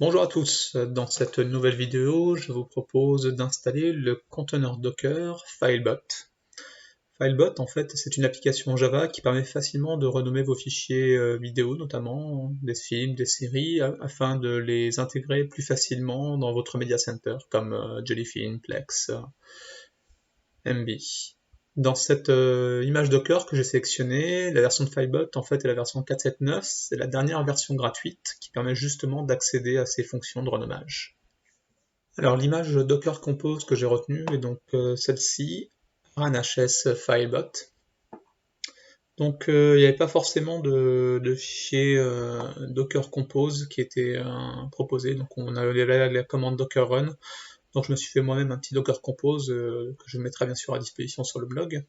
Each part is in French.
Bonjour à tous, dans cette nouvelle vidéo, je vous propose d'installer le conteneur Docker Filebot. Filebot, en fait, c'est une application Java qui permet facilement de renommer vos fichiers vidéo, notamment des films, des séries, afin de les intégrer plus facilement dans votre Media Center, comme Jellyfin, Plex, MB. Dans cette image Docker que j'ai sélectionnée, la version de Filebot en fait est la version 4.7.9, c'est la dernière version gratuite qui permet justement d'accéder à ces fonctions de renommage. Alors l'image Docker Compose que j'ai retenue est donc celle-ci, RunHS Filebot. Donc il n'y avait pas forcément de fichier Docker Compose qui était proposé, donc on avait la commande Docker Run. Donc je me suis fait moi-même un petit Docker Compose que je mettrai bien sûr à disposition sur le blog.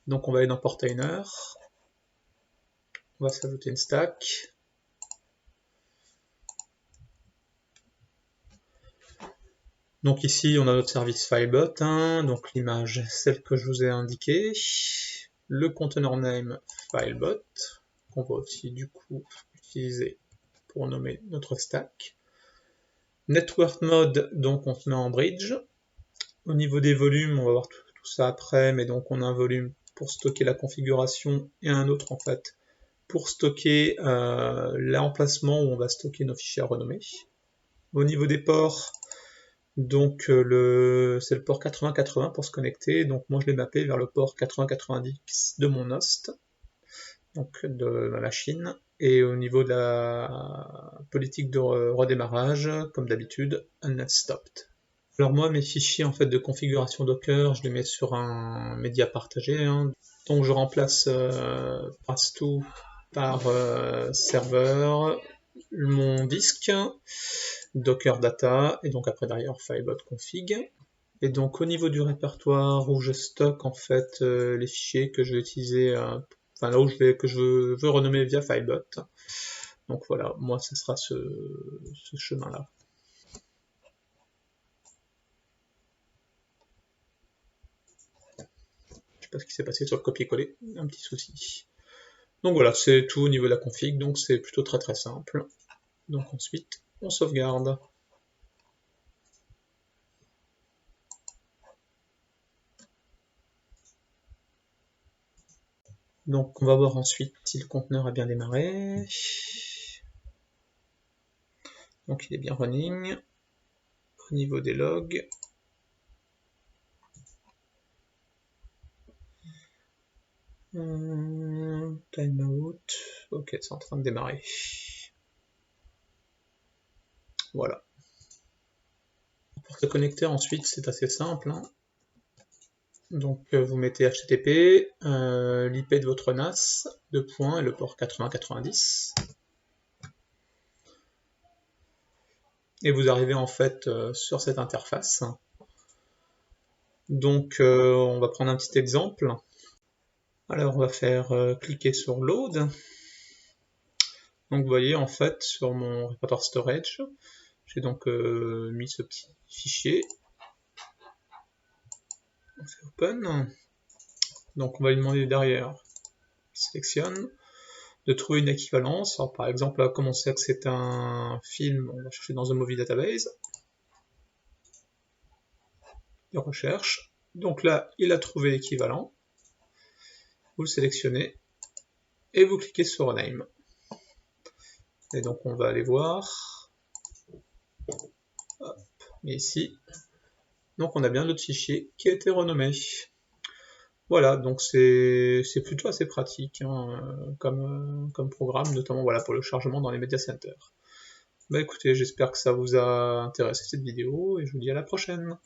Donc on va aller dans Portainer, on va s'ajouter une stack. Donc ici on a notre service Filebot, donc l'image celle que je vous ai indiquée, le container name Filebot, qu'on va aussi du coup utiliser pour nommer notre stack. Network mode, donc on se met en bridge. Au niveau des volumes, on va voir tout ça après, mais donc on a un volume pour stocker la configuration et un autre en fait pour stocker l'emplacement où on va stocker nos fichiers à renommer. Au niveau des ports, donc c'est le port 8080 pour se connecter, donc moi je l'ai mappé vers le port 8090 de mon host, donc de ma machine. Et au niveau de la politique de redémarrage, comme d'habitude, unnet stopped. Alors moi, mes fichiers en fait de configuration Docker, je les mets sur un média partagé. Donc je remplace pass2 par serveur, mon disque, Docker data, et donc après derrière Filebot config. Et donc au niveau du répertoire où je stocke en fait les fichiers que je vais utiliser, enfin là où que je veux renommer via Filebot. Donc voilà, moi ce sera ce chemin-là. Je sais pas ce qui s'est passé sur le copier-coller, un petit souci. Donc voilà, c'est tout au niveau de la config, donc c'est plutôt très simple. Donc ensuite, on sauvegarde. Donc on va voir ensuite si le conteneur a bien démarré. Donc il est bien running. Au niveau des logs, timeout, ok, c'est en train de démarrer. Voilà. Pour se connecter ensuite, c'est assez simple. Donc vous mettez HTTP, l'IP de votre NAS, 2 points et le port 8090. Et vous arrivez en fait sur cette interface. Donc on va prendre un petit exemple. Alors on va faire cliquer sur Load. Donc vous voyez en fait sur mon répertoire storage, j'ai donc mis ce petit fichier. On fait Open. Donc on va lui demander derrière, sélectionne, de trouver une équivalence. Alors par exemple là, comme on sait que c'est un film, on va chercher dans The Movie Database. Il recherche. Donc là, il a trouvé l'équivalent. Vous le sélectionnez et vous cliquez sur Name. Et donc on va aller voir. Hop, et ici. Donc on a bien notre fichier qui a été renommé. Voilà, donc c'est plutôt assez pratique comme programme, notamment voilà, pour le chargement dans les Media Center. Bah écoutez, j'espère que ça vous a intéressé cette vidéo et je vous dis à la prochaine.